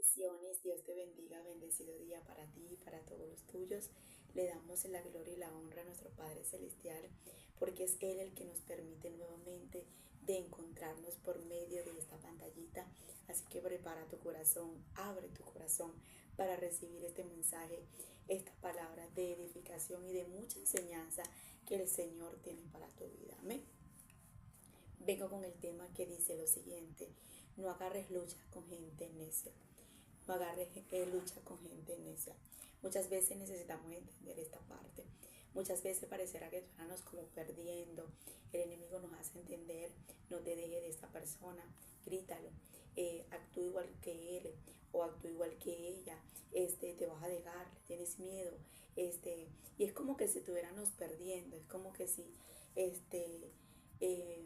Bendiciones, Dios te bendiga, bendecido día para ti y para todos los tuyos. Le damos la gloria y la honra a nuestro Padre Celestial, porque es Él el que nos permite nuevamente de encontrarnos por medio de esta pantallita. Así que prepara tu corazón, abre tu corazón para recibir este mensaje, esta palabra de edificación y de mucha enseñanza que el Señor tiene para tu vida. Amén. Vengo con el tema que dice lo siguiente: no agarres lucha con gente necia. No agarres lucha con gente necia. Muchas veces necesitamos entender esta parte. Muchas veces parecerá que estamos como perdiendo. El enemigo nos hace entender: no te dejes de esta persona, grítalo, actúa igual que él o actúa igual que ella, te vas a dejar, tienes miedo, y es como que si estuviéramos perdiendo, es como que si, eh,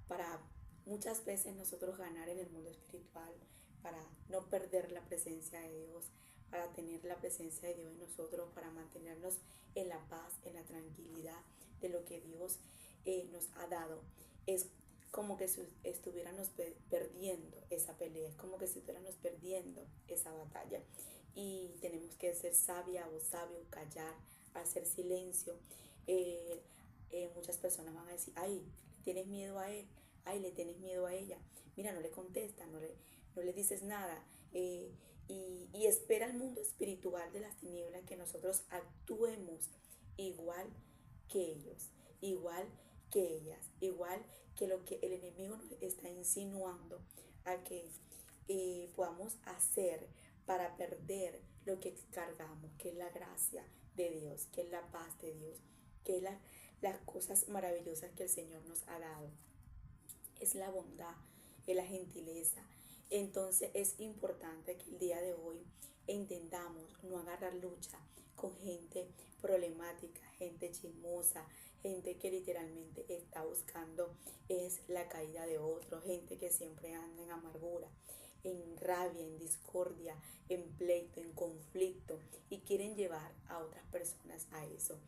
para muchas veces nosotros ganar en el mundo espiritual, para no perder la presencia de Dios, para tener la presencia de Dios en nosotros, para mantenernos en la paz, en la tranquilidad de lo que Dios nos ha dado. Es como que si estuviéramos perdiendo esa pelea, es como que si estuviéramos perdiendo esa batalla. Y tenemos que ser sabia o sabio, callar, hacer silencio. Eh, Muchas personas van a decir: ay, ¿tienes miedo a él? Ay, le tienes miedo a ella. Mira, no le contestas, no le dices nada. Y espera el mundo espiritual de las tinieblas que nosotros actuemos igual que ellos, igual que ellas, igual que lo que el enemigo nos está insinuando a que podamos hacer para perder lo que cargamos, que es la gracia de Dios, que es la paz de Dios, que es las cosas maravillosas que el Señor nos ha dado. Es la bondad, es la gentileza. Entonces es importante que el día de hoy entendamos no agarrar lucha con gente problemática, gente chismosa, gente que literalmente está buscando es la caída de otro, gente que siempre anda en amargura, en rabia, en discordia, en pleito, en conflicto, y quieren llevar a otras personas a eso.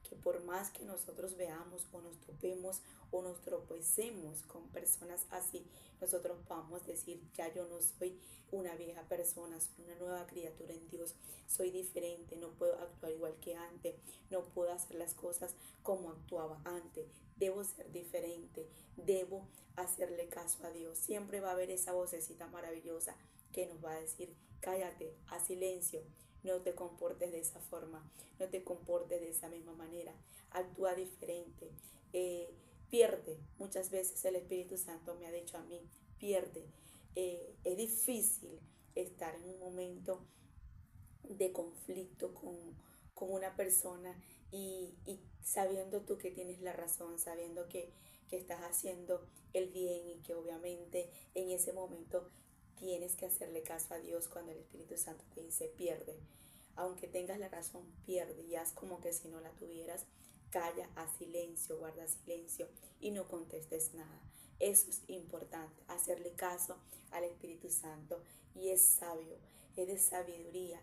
Que por más que nosotros veamos o nos topemos o nos tropecemos con personas así, nosotros podamos decir: ya yo no soy una vieja persona, soy una nueva criatura en Dios, soy diferente, no puedo actuar igual que antes, no puedo hacer las cosas como actuaba antes, debo ser diferente, debo hacerle caso a Dios. Siempre va a haber esa vocecita maravillosa que nos va a decir: cállate, haz silencio, no te comportes de esa forma, no te comportes de esa misma manera, actúa diferente, pierde. Muchas veces el Espíritu Santo me ha dicho a mí: pierde. Es difícil estar en un momento de conflicto con una persona y sabiendo tú que tienes la razón, sabiendo que estás haciendo el bien y que obviamente en ese momento tienes que hacerle caso a Dios cuando el Espíritu Santo te dice: pierde. Aunque tengas la razón, pierde y haz como que si no la tuvieras. Calla, haz silencio, guarda silencio y no contestes nada. Eso es importante, hacerle caso al Espíritu Santo, y es sabio, es de sabiduría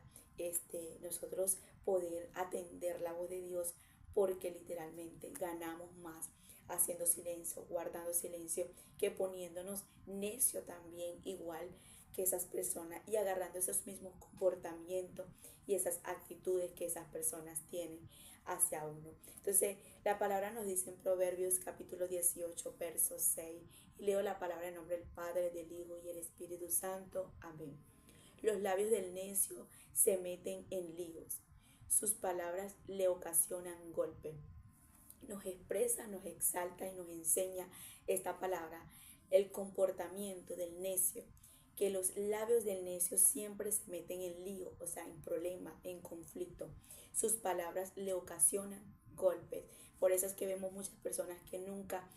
nosotros poder atender la voz de Dios, porque literalmente ganamos más haciendo silencio, guardando silencio, que poniéndonos necio también, igual que esas personas, y agarrando esos mismos comportamientos y esas actitudes que esas personas tienen hacia uno. Entonces la palabra nos dice en Proverbios capítulo 18 verso 6, y leo la palabra en nombre del Padre, del Hijo y el Espíritu Santo. Amén. Los labios del necio se meten en líos, sus palabras le ocasionan golpe. Nos expresa, nos exalta y nos enseña esta palabra el comportamiento del necio, que los labios del necio siempre se meten en lío, o sea, en problema, en conflicto. Sus palabras le ocasionan golpes. Por eso es que vemos muchas personas que nunca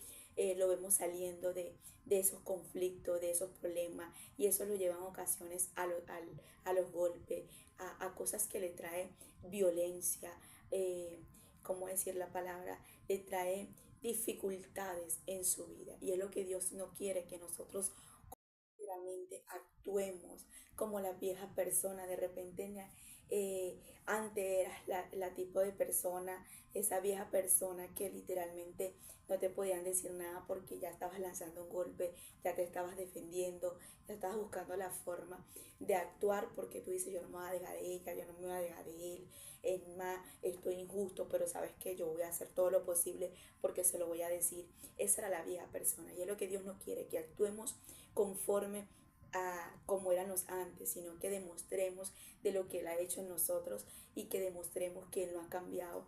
lo vemos saliendo de esos conflictos, de esos problemas, y eso lo llevan a ocasiones a los golpes, a cosas que le traen violencia, ¿cómo decir la palabra? Le trae dificultades en su vida. Y es lo que Dios no quiere, que nosotros realmente actuemos como la vieja persona. De repente antes eras la tipo de persona, esa vieja persona que literalmente no te podían decir nada porque ya estabas lanzando un golpe, ya te estabas defendiendo, ya estabas buscando la forma de actuar porque tú dices, yo no me voy a dejar de ella, yo no me voy a dejar de él, es más, esto es injusto, pero sabes que yo voy a hacer todo lo posible porque se lo voy a decir. Esa era la vieja persona y es lo que Dios no quiere, que actuemos conforme a como éramos antes, sino que demostremos de lo que Él ha hecho en nosotros y que demostremos que Él no ha cambiado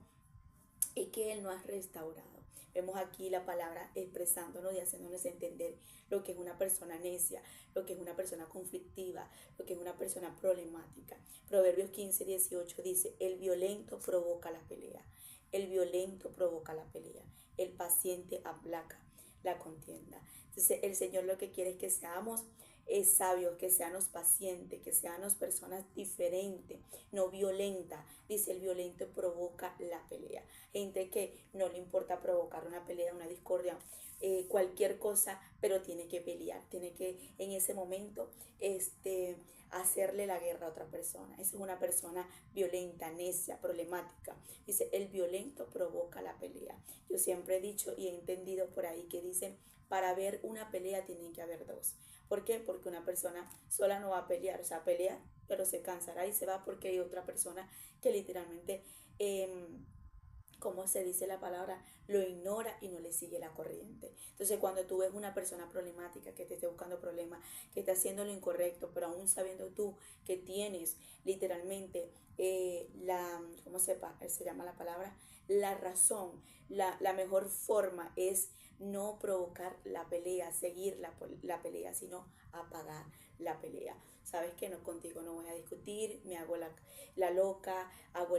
y que Él no ha restaurado. Vemos aquí la palabra expresándonos y haciéndonos entender lo que es una persona necia, lo que es una persona conflictiva, lo que es una persona problemática. Proverbios 15:18 dice, el violento provoca la pelea, el violento provoca la pelea, el paciente aplaca la contienda. Entonces el Señor lo que quiere es que seamos sabios, que seamos pacientes, que seamos personas diferentes, no violentas. Dice, el violento provoca la pelea. Gente que no le importa provocar una pelea, una discordia, cualquier cosa, pero tiene que pelear, tiene que en ese momento hacerle la guerra a otra persona. Esa es una persona violenta, necia, problemática. Dice, el violento provoca la pelea. Yo siempre he dicho y he entendido por ahí que dicen, para ver una pelea tienen que haber dos. ¿Por qué? Porque una persona sola no va a pelear, o sea, pelea, pero se cansará y se va porque hay otra persona que literalmente, ¿cómo se dice la palabra? Lo ignora y no le sigue la corriente. Entonces, cuando tú ves una persona problemática que te esté buscando problemas, que está haciendo lo incorrecto, pero aún sabiendo tú que tienes literalmente ¿cómo se llama la palabra? La razón, la mejor forma es no provocar la pelea, seguir la pelea, sino apagar la pelea. Sabes que no, contigo no voy a discutir, me hago la loca, hago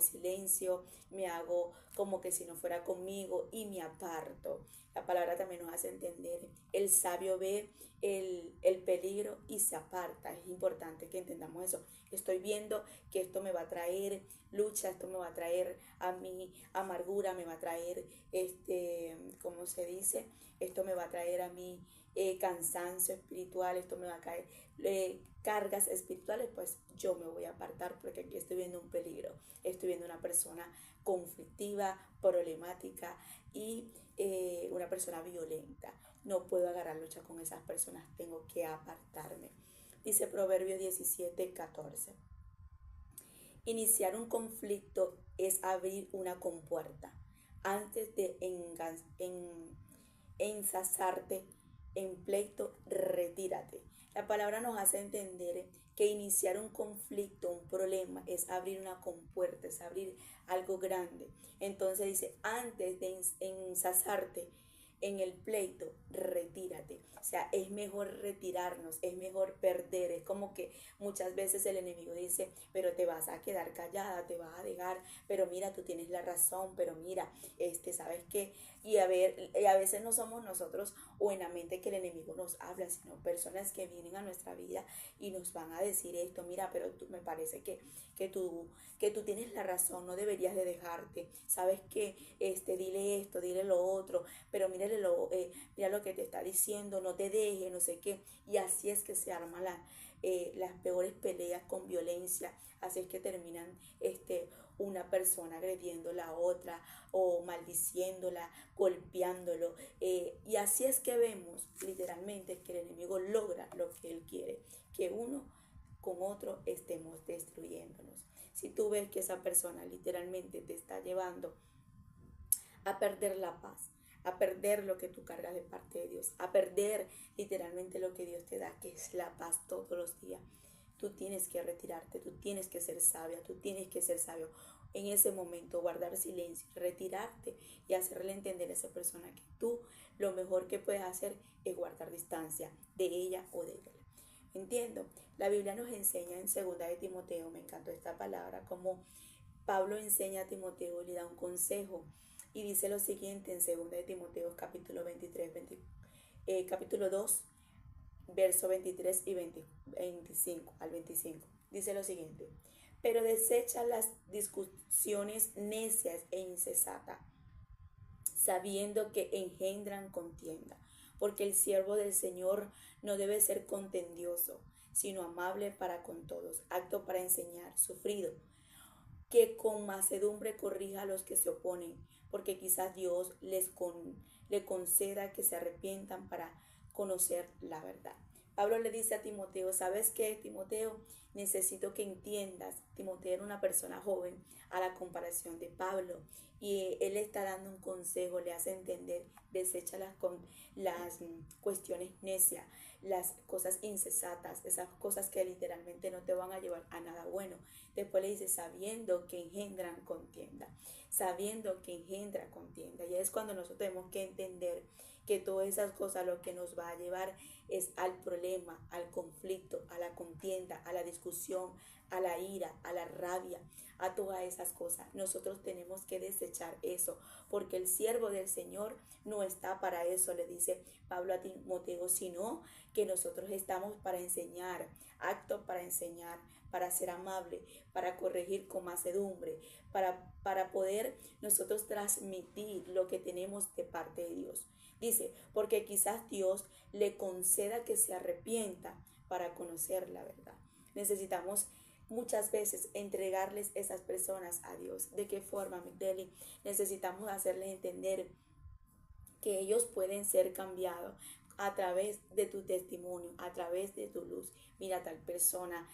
silencio, me hago como que si no fuera conmigo y me aparto. La palabra también nos hace entender, el sabio ve el peligro y se aparta. Es importante que entendamos eso. Estoy viendo que esto me va a traer lucha, esto me va a traer a mí amargura, me va a traer, ¿cómo se dice? Esto me va a traer a mí cansancio espiritual, esto me va a caer cargas espirituales, pues yo me voy a apartar porque aquí estoy viendo un peligro, estoy viendo una persona conflictiva, problemática y una persona violenta. No puedo agarrar lucha con esas personas, tengo que apartarme. Dice Proverbio 17:14. Iniciar un conflicto es abrir una compuerta. Antes de ensazarte en pleito, retírate. La palabra nos hace entender que iniciar un conflicto, un problema, es abrir una compuerta, es abrir algo grande. Entonces dice, antes de ensazarte en el pleito, retírate. O sea, es mejor retirarnos, es mejor perder. Es como que muchas veces el enemigo dice, pero te vas a quedar callada, te vas a dejar, pero mira, tú tienes la razón, pero mira, ¿sabes qué? Y a veces no somos nosotros o en la mente que el enemigo nos habla, sino personas que vienen a nuestra vida y nos van a decir esto, mira, pero me parece que tú tienes la razón, no deberías de dejarte, sabes que dile esto, dile lo otro, pero mira lo que te está diciendo, no te dejes, no sé qué, y así es que se arman las peores peleas con violencia, así es que terminan una persona agrediendo a la otra o maldiciéndola, golpeándolo, y así es que vemos literalmente que el enemigo logra lo que él quiere, que uno con otro estemos destruyéndonos. Si tú ves que esa persona literalmente te está llevando a perder la paz, a perder lo que tú cargas de parte de Dios, a perder literalmente lo que Dios te da, que es la paz todos los días, tú tienes que retirarte, tú tienes que ser sabia, tú tienes que ser sabio. En ese momento guardar silencio, retirarte y hacerle entender a esa persona que tú lo mejor que puedes hacer es guardar distancia de ella o de él. Entiendo, la Biblia nos enseña en 2 de Timoteo, me encantó esta palabra, como Pablo enseña a Timoteo, le da un consejo y dice lo siguiente en 2 de Timoteo capítulo 23, capítulo 2, verso 23 y 25 al 25. Dice lo siguiente, pero desecha las discusiones necias e insensatas, sabiendo que engendran contienda, porque el siervo del Señor no debe ser contendioso, sino amable para con todos, apto para enseñar, sufrido, que con mansedumbre corrija a los que se oponen, porque quizás Dios le conceda que se arrepientan para conocer la verdad. Pablo le dice a Timoteo, ¿sabes qué, Timoteo? Necesito que entiendas, Timoteo era una persona joven a la comparación de Pablo, y él está dando un consejo, le hace entender, desecha las cuestiones necias, las cosas insensatas, esas cosas que literalmente no te van a llevar a nada bueno. Después le dice, sabiendo que engendran contienda, sabiendo que engendra contienda. Y es cuando nosotros tenemos que entender que todas esas cosas lo que nos va a llevar es al problema, al conflicto, a la contienda, a la discusión, a la ira, a la rabia, a todas esas cosas. Nosotros tenemos que desechar eso, porque el siervo del Señor no está para eso, le dice Pablo a Timoteo, sino que nosotros estamos para enseñar, aptos para enseñar, para ser amable, para corregir con mansedumbre, para poder nosotros transmitir lo que tenemos de parte de Dios. Dice, porque quizás Dios le conceda que se arrepienta para conocer la verdad. Necesitamos muchas veces entregarles esas personas a Dios. ¿De qué forma, Migdeli? Necesitamos hacerles entender que ellos pueden ser cambiados a través de tu testimonio, a través de tu luz. Mira, tal persona,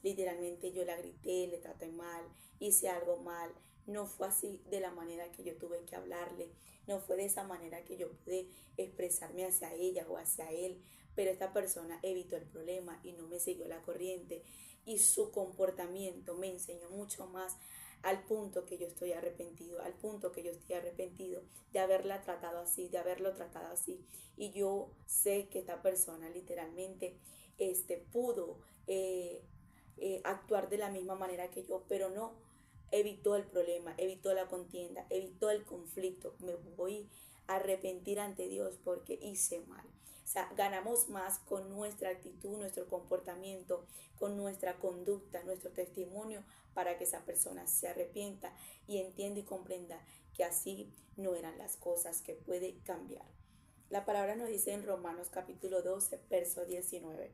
literalmente yo la grité, le traté mal, hice algo mal. No fue así de la manera que yo tuve que hablarle, no fue de esa manera que yo pude expresarme hacia ella o hacia él, pero esta persona evitó el problema y no me siguió la corriente, y su comportamiento me enseñó mucho más, al punto que yo estoy arrepentido, al punto que yo estoy arrepentido de haberla tratado así, de haberlo tratado así. Y yo sé que esta persona literalmente pudo actuar de la misma manera que yo, pero no evitó el problema, evitó la contienda, evitó el conflicto. Me voy a arrepentir ante Dios porque hice mal. O sea, ganamos más con nuestra actitud, nuestro comportamiento, con nuestra conducta, nuestro testimonio, para que esa persona se arrepienta y entienda y comprenda que así no eran las cosas, que puede cambiar. La palabra nos dice en Romanos capítulo 12, verso 19.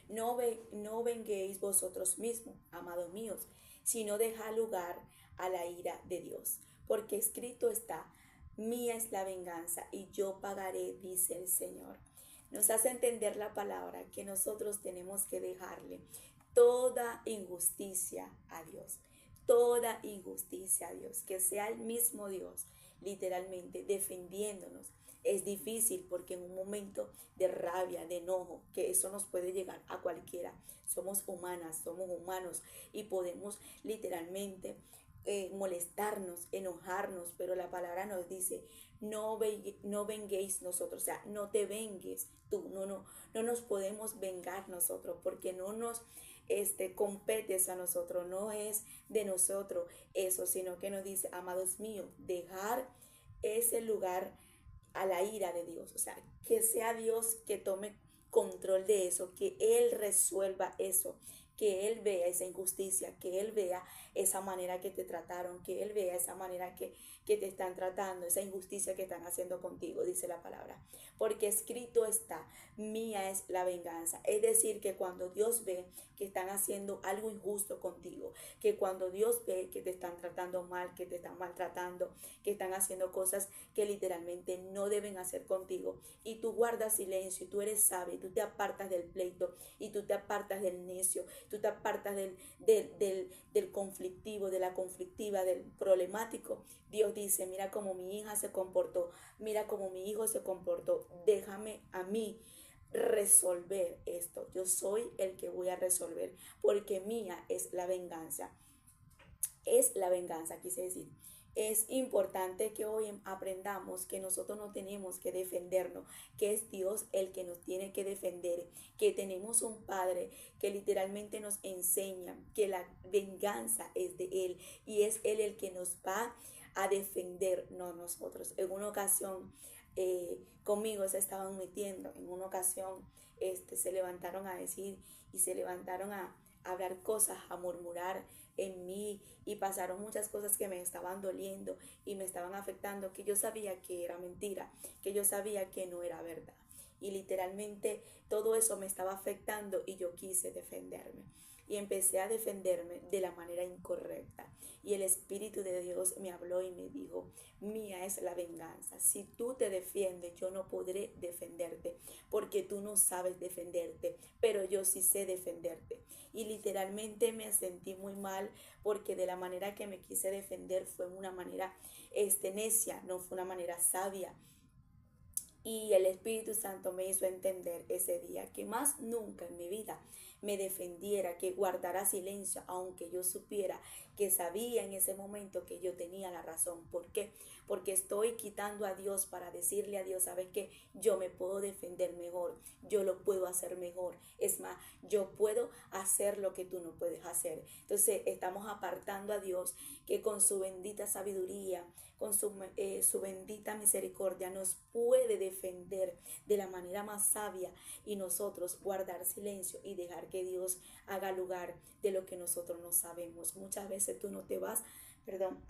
No venguéis vosotros mismos, amados míos, sino dejad lugar a la ira de Dios, porque escrito está, mía es la venganza y yo pagaré, dice el Señor. Nos hace entender la palabra que nosotros tenemos que dejarle toda injusticia a Dios, toda injusticia a Dios, que sea el mismo Dios literalmente defendiéndonos. Es difícil porque en un momento de rabia, de enojo, que eso nos puede llegar a cualquiera. Somos humanas, somos humanos y podemos literalmente molestarnos, enojarnos, pero la palabra nos dice, no venguéis nosotros, o sea, no te vengues tú, no nos podemos vengar nosotros, porque no nos competes a nosotros, no es de nosotros eso, sino que nos dice, amados míos, dejar ese lugar a la ira de Dios, o sea, que sea Dios que tome control de eso, que Él resuelva eso, que Él vea esa injusticia, que Él vea esa manera que te trataron, que Él vea esa manera que te están tratando, esa injusticia que están haciendo contigo, dice la palabra. Porque escrito está, mía es la venganza. Es decir, que cuando Dios ve que están haciendo algo injusto contigo, que cuando Dios ve que te están tratando mal, que te están maltratando, que están haciendo cosas que literalmente no deben hacer contigo, y tú guardas silencio, y tú eres sabio, y tú te apartas del pleito, y tú te apartas del necio, tú te apartas del conflictivo, de la conflictiva, del problemático, Dios dice, mira cómo mi hija se comportó, mira cómo mi hijo se comportó, déjame a mí resolver esto. Yo soy el que voy a resolver, porque mía es la venganza. Es la venganza, quise decir. Es importante que hoy aprendamos que nosotros no tenemos que defendernos, que es Dios el que nos tiene que defender, que tenemos un Padre que literalmente nos enseña que la venganza es de Él y es Él el que nos va a defender, no nosotros. En una ocasión conmigo se estaban metiendo, en una ocasión se levantaron a decir y se levantaron a hablar cosas, a murmurar en mí, y pasaron muchas cosas que me estaban doliendo y me estaban afectando, que yo sabía que era mentira, que yo sabía que no era verdad. y literalmente todo eso me estaba afectando y yo quise defenderme. Y empecé a defenderme de la manera incorrecta. Y el Espíritu de Dios me habló y me dijo, mía es la venganza. Si tú te defiendes, yo no podré defenderte, porque tú no sabes defenderte, pero yo sí sé defenderte. Y literalmente me sentí muy mal, porque de la manera que me quise defender fue una manera necia, no fue una manera sabia. Y el Espíritu Santo me hizo entender ese día que más nunca en mi vida me defendiera, que guardara silencio, aunque yo supiera que sabía en ese momento que yo tenía la razón. ¿Por qué? Porque estoy quitando a Dios para decirle a Dios, ¿sabes qué? Yo me puedo defender mejor, yo lo puedo hacer mejor. Es más, yo puedo hacer lo que tú no puedes hacer. Entonces estamos apartando a Dios, que con su bendita sabiduría, con su bendita misericordia nos puede defender de la manera más sabia, y nosotros guardar silencio y dejar que Dios haga lugar de lo que nosotros no sabemos. Muchas veces tú no te vas, perdón,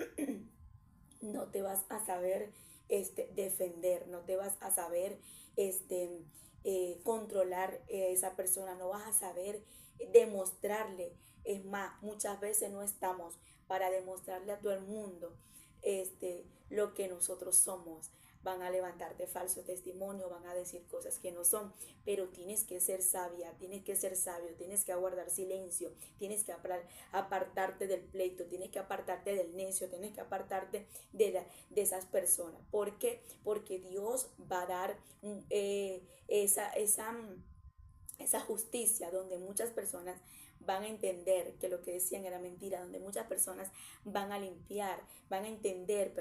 no te vas a saber defender, no te vas a saber controlar a esa persona, no vas a saber demostrarle. Es más, muchas veces no estamos para demostrarle a todo el mundo lo que nosotros somos. Van a levantarte falso testimonio, van a decir cosas que no son, pero tienes que ser sabia, tienes que ser sabio, tienes que aguardar silencio, tienes que apartarte del pleito, tienes que apartarte del necio, tienes que apartarte de esas personas. ¿Por qué? Porque Dios va a dar esa justicia, donde muchas personas van a entender que lo que decían era mentira, donde muchas personas van a limpiar, van a entender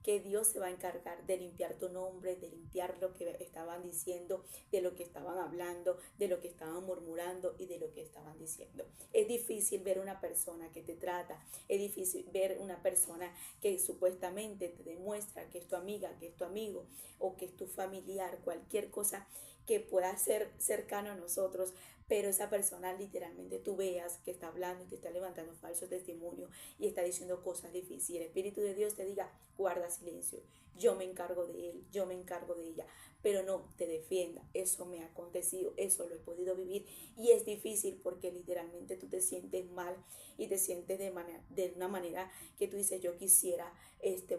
que Dios se va a encargar de limpiar tu nombre, de limpiar lo que estaban diciendo, de lo que estaban hablando, de lo que estaban murmurando y de lo que estaban diciendo. Es difícil ver una persona que te trata, es difícil ver una persona que supuestamente te demuestra que es tu amiga, que es tu amigo o que es tu familiar, cualquier cosa que pueda ser cercano a nosotros, pero esa persona literalmente tú veas que está hablando y te está levantando falso testimonio y está diciendo cosas difíciles. El Espíritu de Dios te diga, guarda silencio, yo me encargo de él, yo me encargo de ella, pero no te defienda. Eso me ha acontecido, eso lo he podido vivir y es difícil porque literalmente tú te sientes mal y te sientes de una manera que tú dices, yo quisiera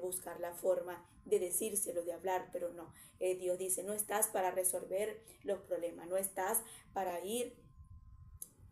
buscar la forma de decírselo, de hablar, pero no. Dios dice, no estás para resolver los problemas, no estás para ir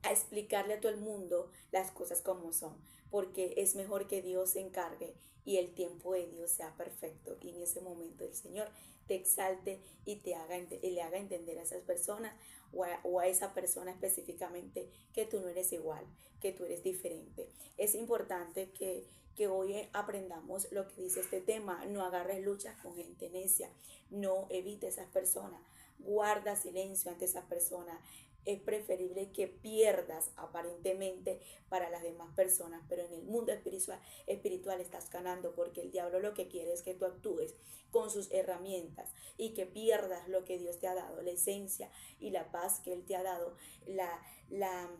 a explicarle a todo el mundo las cosas como son, porque es mejor que Dios se encargue y el tiempo de Dios sea perfecto, y en ese momento el Señor te exalte y le haga entender a esas personas o a esa persona específicamente que tú no eres igual, que tú eres diferente. Es importante que hoy aprendamos lo que dice este tema. No agarres luchas con gente necia, no evite esas personas, guarda silencio ante esas personas. Es preferible que pierdas aparentemente para las demás personas, pero en el mundo espiritual estás ganando, porque el diablo lo que quiere es que tú actúes con sus herramientas y que pierdas lo que Dios te ha dado, la esencia y la paz que Él te ha dado, la, la,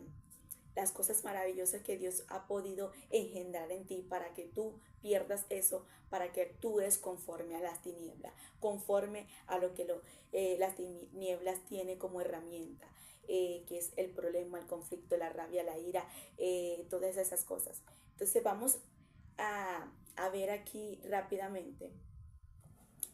las cosas maravillosas que Dios ha podido engendrar en ti, para que tú pierdas eso, para que actúes conforme a las tinieblas, conforme a lo que las tinieblas tiene como herramienta. Que es el problema, el conflicto, la rabia, la ira, todas esas cosas. Entonces vamos a ver aquí rápidamente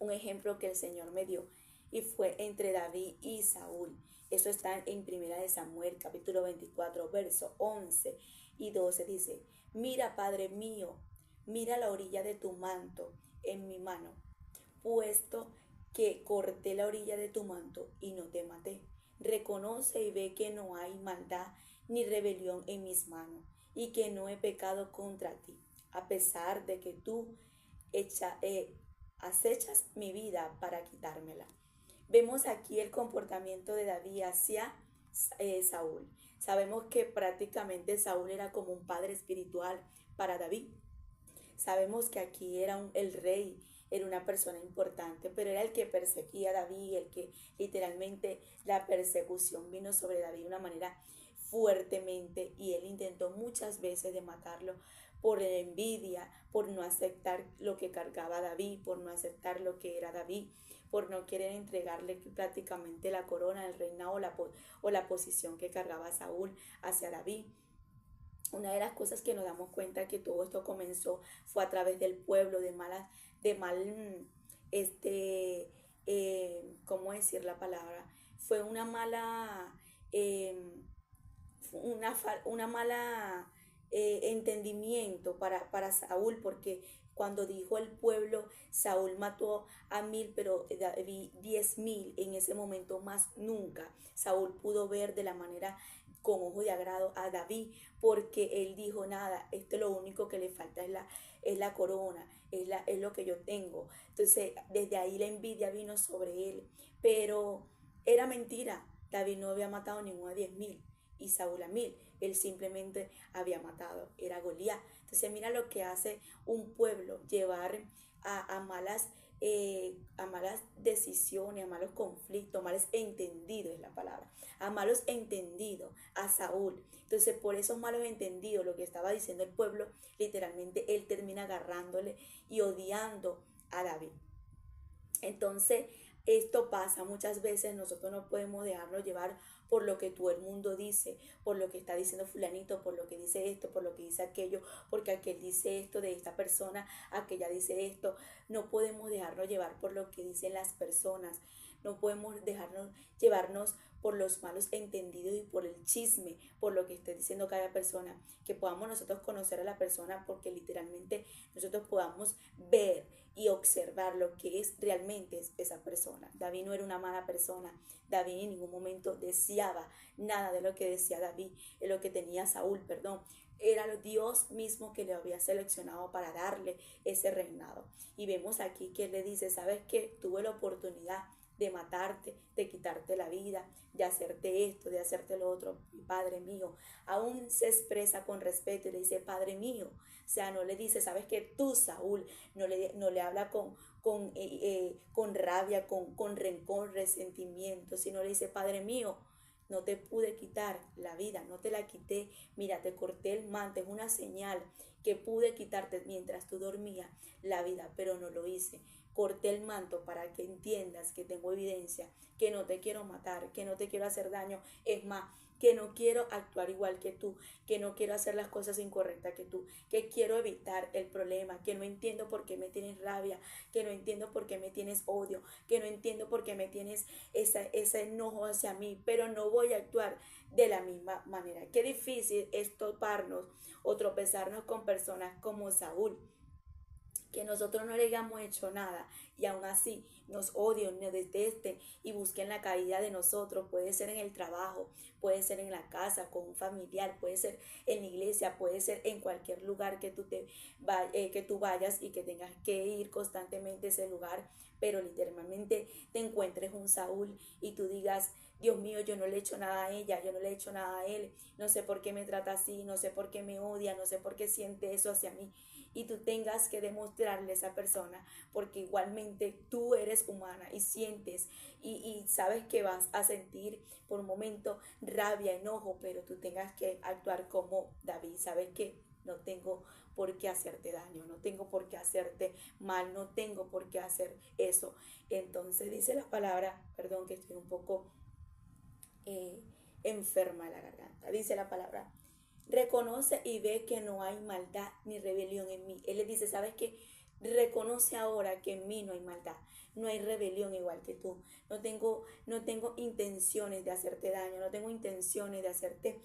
un ejemplo que el Señor me dio, y fue entre David y Saúl. Eso está en Primera de Samuel, capítulo 24, verso 11 y 12. Dice, mira, Padre mío, mira la orilla de tu manto en mi mano, puesto que corté la orilla de tu manto y no te maté. Reconoce y ve que no hay maldad ni rebelión en mis manos, y que no he pecado contra ti, a pesar de que tú acechas mi vida para quitármela. Vemos aquí el comportamiento de David hacia Saúl. Sabemos que prácticamente Saúl era como un padre espiritual para David. Sabemos que aquí era el rey, era una persona importante, pero era el que perseguía a David, el que literalmente la persecución vino sobre David de una manera fuertemente, y él intentó muchas veces de matarlo por envidia, por no aceptar lo que cargaba David, por no aceptar lo que era David, por no querer entregarle prácticamente la corona, el reinado o la posición que cargaba Saúl hacia David. Una de las cosas que nos damos cuenta que todo esto comenzó fue a través del pueblo, de mal, este, ¿cómo decir la palabra? Fue una mala, una mala entendimiento para Saúl, porque cuando dijo el pueblo, Saúl mató a 1000, pero David 10.000. En ese momento más nunca Saúl pudo ver de la manera con ojo de agrado a David, porque él dijo, nada, esto lo único que le falta es la corona, es lo que yo tengo. Entonces, desde ahí la envidia vino sobre él, pero era mentira. David no había matado ninguno a 10.000 y Saúl a 1000. Él simplemente había matado, era Goliat. Entonces mira lo que hace un pueblo, llevar a malas decisiones, a malos conflictos, malos entendidos es la palabra, a malos entendidos a Saúl. Entonces por esos malos entendidos, lo que estaba diciendo el pueblo, literalmente él termina agarrándole y odiando a David. Entonces, esto pasa muchas veces, nosotros no podemos dejarnos llevar por lo que todo el mundo dice, por lo que está diciendo fulanito, por lo que dice esto, por lo que dice aquello, porque aquel dice esto de esta persona, aquella dice esto. No podemos dejarnos llevar por lo que dicen las personas, no podemos dejarnos llevarnos por los malos entendidos y por el chisme, por lo que esté diciendo cada persona, que podamos nosotros conocer a la persona, porque literalmente nosotros podamos ver y observar lo que es realmente esa persona. David no era una mala persona. David en ningún momento deseaba nada de lo que decía David, de lo que tenía Saúl, perdón. Era Dios mismo que le había seleccionado para darle ese reinado. Y vemos aquí que él le dice, ¿sabes qué? Tuve la oportunidad de matarte, de quitarte la vida, de hacerte esto, de hacerte lo otro, Padre mío. Aún se expresa con respeto y le dice, Padre mío. O sea, no le dice, sabes que tú, Saúl, no le habla con rabia, con rencor, resentimiento, sino le dice, Padre mío, no te pude quitar la vida, no te la quité. Mira, te corté el manto, es una señal que pude quitarte mientras tú dormías la vida, pero no lo hice. Corté el manto para que entiendas que tengo evidencia, que no te quiero matar, que no te quiero hacer daño. Es más, que no quiero actuar igual que tú, que no quiero hacer las cosas incorrectas que tú, que quiero evitar el problema, que no entiendo por qué me tienes rabia, que no entiendo por qué me tienes odio, que no entiendo por qué me tienes ese enojo hacia mí, pero no voy a actuar de la misma manera. Qué difícil es toparnos o tropezarnos con personas como Saúl, que nosotros no le hayamos hecho nada y aún así nos odien, nos detesten y busquen la caída de nosotros. Puede ser en el trabajo, puede ser en la casa, con un familiar, puede ser en la iglesia, puede ser en cualquier lugar que tú vayas y que tengas que ir constantemente a ese lugar, pero literalmente te encuentres un Saúl y tú digas, Dios mío, yo no le he hecho nada a ella, yo no le he hecho nada a él, no sé por qué me trata así, no sé por qué me odia, no sé por qué siente eso hacia mí, y tú tengas que demostrarle a esa persona, porque igualmente tú eres humana y sientes y sabes que vas a sentir por un momento rabia, enojo, pero tú tengas que actuar como David. Sabes que no tengo por qué hacerte daño, no tengo por qué hacerte mal, no tengo por qué hacer eso. Entonces dice la palabra, perdón que estoy un poco eh, enferma de la garganta, dice la palabra, reconoce y ve que no hay maldad ni rebelión en mí. Él le dice, ¿sabes qué? Reconoce ahora que en mí no hay maldad, no hay rebelión igual que tú. No tengo intenciones de hacerte daño, no tengo intenciones de hacerte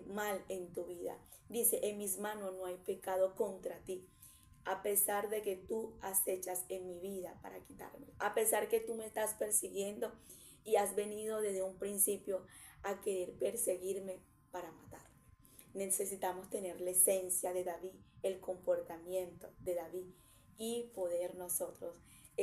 mal en tu vida. Dice, en mis manos no hay pecado contra ti. A pesar de que tú acechas en mi vida para quitarme, a pesar que tú me estás persiguiendo y has venido desde un principio a querer perseguirme para matarme. Necesitamos tener la esencia de David, el comportamiento de David y poder nosotros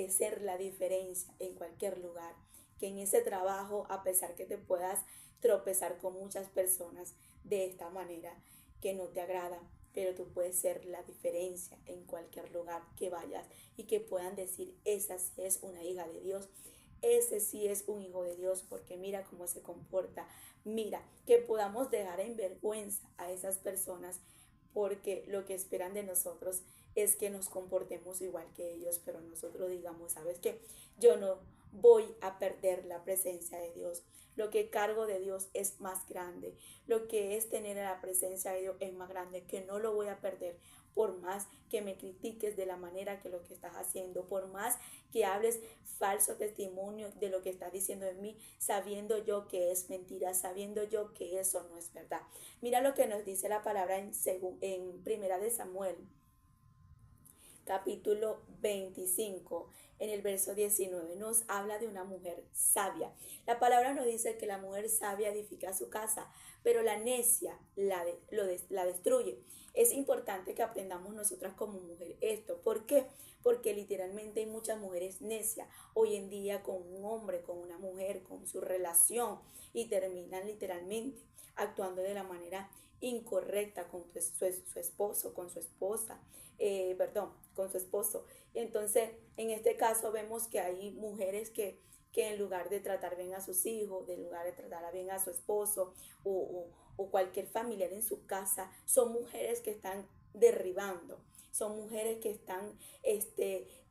ser la diferencia en cualquier lugar. Que en ese trabajo, a pesar que te puedas tropezar con muchas personas de esta manera que no te agrada, pero tú puedes ser la diferencia en cualquier lugar que vayas y que puedan decir, esa sí es una hija de Dios, ese sí es un hijo de Dios, porque mira cómo se comporta. Mira, que podamos dejar en vergüenza a esas personas, porque lo que esperan de nosotros es que nos comportemos igual que ellos, pero nosotros digamos, ¿sabes qué? Yo no voy a perder la presencia de Dios. Lo que cargo de Dios es más grande. Lo que es tener la presencia de Dios es más grande, que no lo voy a perder. Por más que me critiques de la manera que lo que estás haciendo, por más que hables falso testimonio de lo que estás diciendo de mí, sabiendo yo que es mentira, sabiendo yo que eso no es verdad. Mira lo que nos dice la palabra en Primera de Samuel, capítulo 25, en el verso 19, nos habla de una mujer sabia. La palabra nos dice que la mujer sabia edifica su casa, pero la necia la destruye. Es importante que aprendamos nosotras como mujer esto. ¿Por qué? Porque literalmente hay muchas mujeres necias hoy en día con un hombre, con una mujer, con su relación, y terminan literalmente actuando de la manera incorrecta con su esposo, con su esposa, con su esposo. Entonces, en este caso vemos que hay mujeres que en lugar de tratar bien a sus hijos, en lugar de tratar bien a su esposo o cualquier familiar en su casa, son mujeres que están derribando, son mujeres que están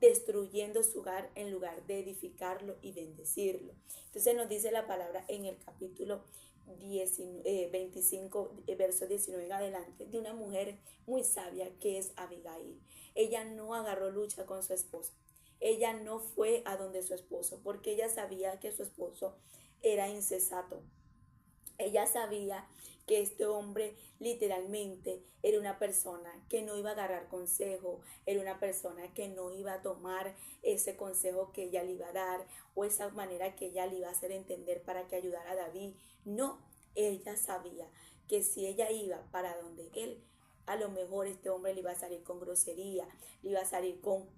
destruyendo su hogar en lugar de edificarlo y bendecirlo. Entonces nos dice la palabra en el capítulo 25, verso 19 en adelante, de una mujer muy sabia que es Abigail. Ella no agarró lucha con su esposo. Ella no fue a donde su esposo, porque ella sabía que su esposo era insensato. Ella sabía que este hombre literalmente era una persona que no iba a agarrar consejo, era una persona que no iba a tomar ese consejo que ella le iba a dar o esa manera que ella le iba a hacer entender para que ayudara a David. No, ella sabía que si ella iba para donde él, a lo mejor este hombre le iba a salir con grosería, le iba a salir con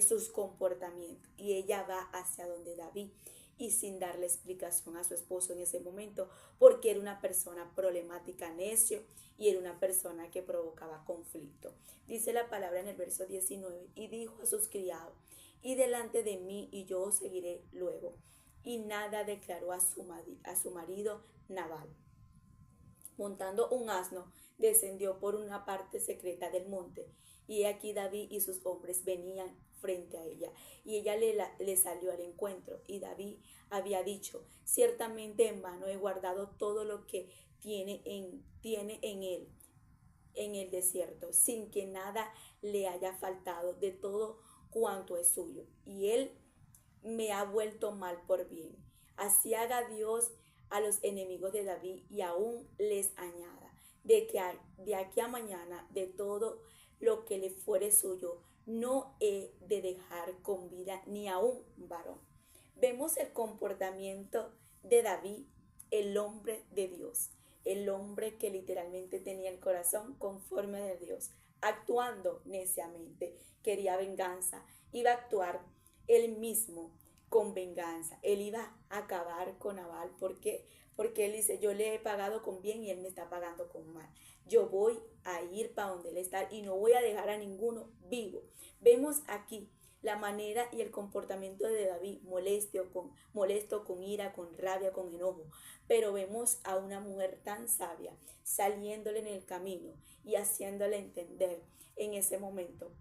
sus comportamientos, y ella va hacia donde David, y sin darle explicación a su esposo en ese momento, porque era una persona problemática, necio, y era una persona que provocaba conflicto. Dice la palabra en el verso 19, y dijo a sus criados, y delante de mí, y yo os seguiré luego. Y nada declaró a su marido Nabal. Montando un asno, descendió por una parte secreta del monte, y aquí David y sus hombres venían frente a ella, y ella le salió al encuentro, y David había dicho, ciertamente en vano he guardado todo lo que tiene en el desierto, sin que nada le haya faltado de todo cuanto es suyo, y él me ha vuelto mal por bien. Así haga Dios a los enemigos de David y aún les añada, de aquí a mañana, de todo lo que le fuere suyo, no he de dejar con vida ni a un varón. Vemos el comportamiento de David, el hombre de Dios, el hombre que literalmente tenía el corazón conforme de Dios, actuando neciamente, quería venganza, iba a actuar él mismo con venganza. Él iba a acabar con Nabal. ¿Por qué? Porque él dice, yo le he pagado con bien y él me está pagando con mal. Yo voy a ir para donde él está y no voy a dejar a ninguno vivo. Vemos aquí la manera y el comportamiento de David, molesto, con ira, con rabia, con enojo. Pero vemos a una mujer tan sabia saliéndole en el camino y haciéndole entender en ese momento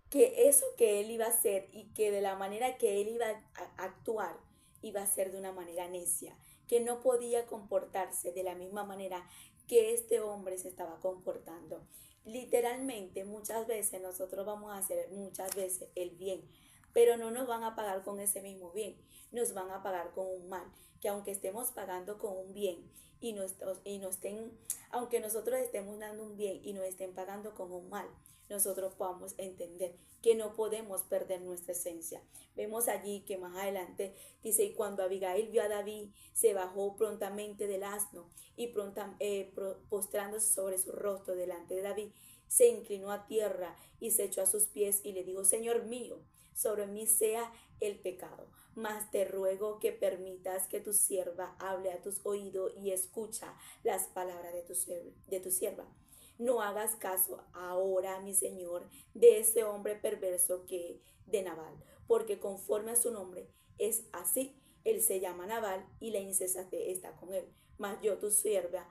que eso que él iba a hacer y que de la manera que él iba a actuar iba a ser de una manera necia, que no podía comportarse de la misma manera que este hombre se estaba comportando. Literalmente muchas veces nosotros vamos a hacer muchas veces el bien, pero no nos van a pagar con ese mismo bien, nos van a pagar con un mal, que aunque estemos pagando con un bien aunque nosotros estemos dando un bien y nos estén pagando con un mal, nosotros podamos entender que no podemos perder nuestra esencia. Vemos allí que más adelante dice, y cuando Abigail vio a David, se bajó prontamente del asno y postrándose sobre su rostro delante de David, se inclinó a tierra y se echó a sus pies y le dijo, Señor mío, sobre mí sea el pecado, mas te ruego que permitas que tu sierva hable a tus oídos y escucha las palabras de tu sierva. No hagas caso ahora, mi señor, de ese hombre perverso que de Nabal, porque conforme a su nombre es así, Él se llama Nabal y la insensatez está con él. Mas yo, tu sierva,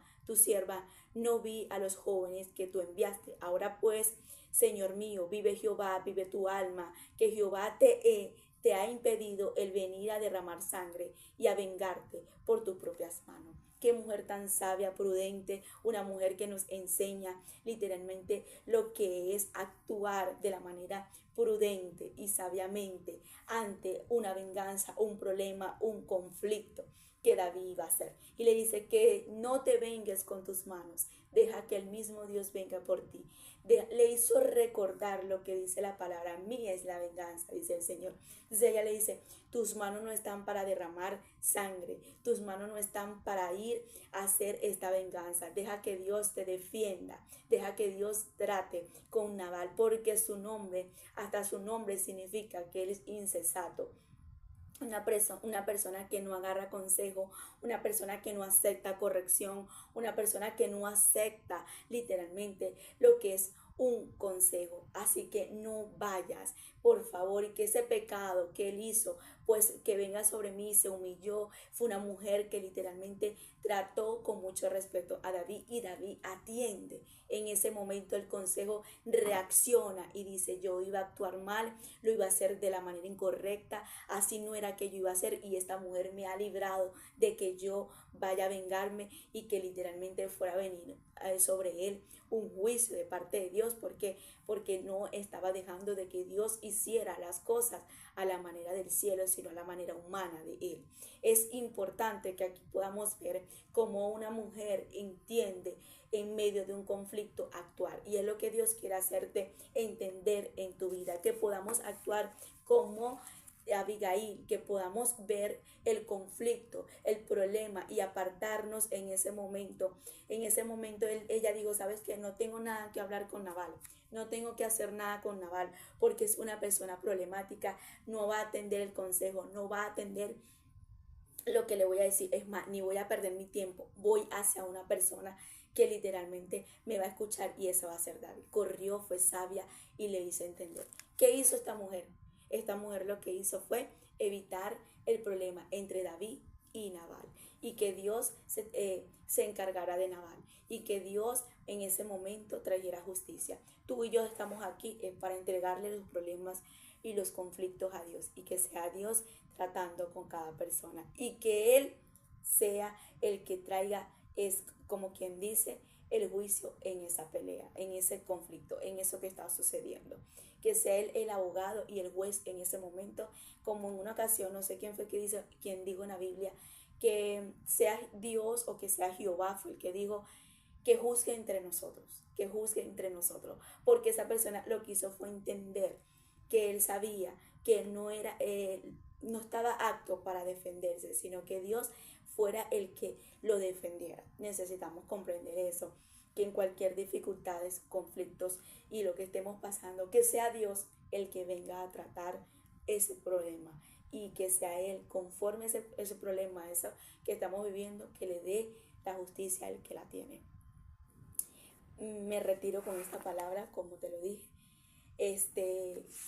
no vi a los jóvenes que tú enviaste. Ahora pues, Señor mío, vive Jehová, vive tu alma, que Jehová te ha impedido el venir a derramar sangre y a vengarte por tus propias manos. Qué mujer tan sabia, prudente, una mujer que nos enseña literalmente lo que es actuar de la manera prudente y sabiamente ante una venganza, un problema, un conflicto que David iba a hacer. Y le dice que no te vengues con tus manos, deja que el mismo Dios venga por ti. Le hizo recordar lo que dice la palabra, mía es la venganza, dice el Señor. Entonces ella le dice, tus manos no están para derramar sangre, tus manos no están para ir a hacer esta venganza. Deja que Dios te defienda, deja que Dios trate con Nabal, porque su nombre, hasta su nombre significa que él es insensato. Una persona que no agarra consejo, una persona que no acepta corrección, una persona que no acepta literalmente lo que es un consejo. Así que no vayas, por favor, y que ese pecado que él hizo, pues que venga sobre mí, se humilló. Fue una mujer que literalmente trató con mucho respeto a David y David atiende. En ese momento el consejo reacciona y dice, yo iba a actuar mal, lo iba a hacer de la manera incorrecta, así no era que yo iba a hacer y esta mujer me ha librado de que yo vaya a vengarme y que literalmente fuera a venir sobre él un juicio de parte de Dios. Porque no estaba dejando de que Dios hiciera las cosas a la manera del cielo, sino a la manera humana de él. Es importante que aquí podamos ver cómo una mujer entiende en medio de un conflicto actuar, y es lo que Dios quiere hacerte entender en tu vida, que podamos actuar como Abigail, que podamos ver el conflicto, el problema y apartarnos en ese momento. En ese momento ella dijo, sabes que no tengo nada que hablar con Nabal, no tengo que hacer nada con Nabal, porque es una persona problemática, no va a atender el consejo, no va a atender lo que le voy a decir, es más, ni voy a perder mi tiempo, voy hacia una persona que literalmente me va a escuchar y esa va a ser David. Corrió, fue sabia y le hizo entender. ¿Qué hizo esta mujer? Esta mujer lo que hizo fue evitar el problema entre David y Nabal, y que Dios se encargara de Nabal, y que Dios en ese momento trajera justicia. Tú y yo estamos aquí para entregarle los problemas y los conflictos a Dios, y que sea Dios tratando con cada persona, y que Él sea el que traiga, es como quien dice, el juicio en esa pelea, en ese conflicto, en eso que está sucediendo. Que sea Él el abogado y el juez en ese momento, como en una ocasión, no sé quién fue que dice, quién dijo en la Biblia, que sea Dios o que sea Jehová fue el que dijo que juzgue entre nosotros, que juzgue entre nosotros, porque esa persona lo que hizo fue entender que él sabía que él no estaba apto para defenderse, sino que Dios fuera el que lo defendiera. Necesitamos comprender eso, que en cualquier dificultades, conflictos y lo que estemos pasando, que sea Dios el que venga a tratar ese problema, y que sea Él, conforme ese problema, eso que estamos viviendo, que le dé la justicia al que la tiene. Me retiro con esta palabra, como te lo dije,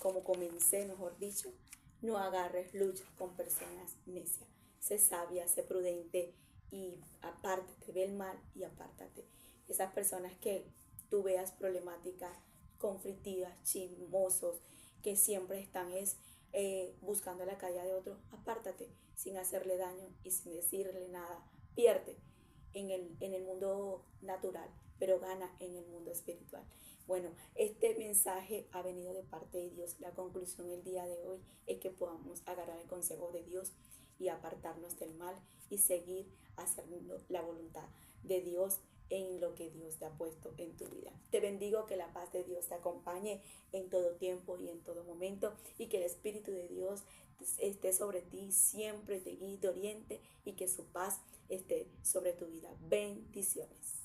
como comencé, mejor dicho, no agarres luchas con personas necias. Sé sabia, sé prudente y apártate, ve el mal y apártate. Esas personas que tú veas problemáticas, conflictivas, chismosos, que siempre están buscando la calle de otro, apártate sin hacerle daño y sin decirle nada. Pierde en el mundo natural, pero gana en el mundo espiritual. Bueno, este mensaje ha venido de parte de Dios. La conclusión el día de hoy es que podamos agarrar el consejo de Dios y apartarnos del mal y seguir haciendo la voluntad de Dios en lo que Dios te ha puesto en tu vida. Te bendigo, que la paz de Dios te acompañe en todo tiempo y en todo momento, y que el Espíritu de Dios esté sobre ti, siempre te guíe, te oriente, y que su paz esté sobre tu vida. Bendiciones.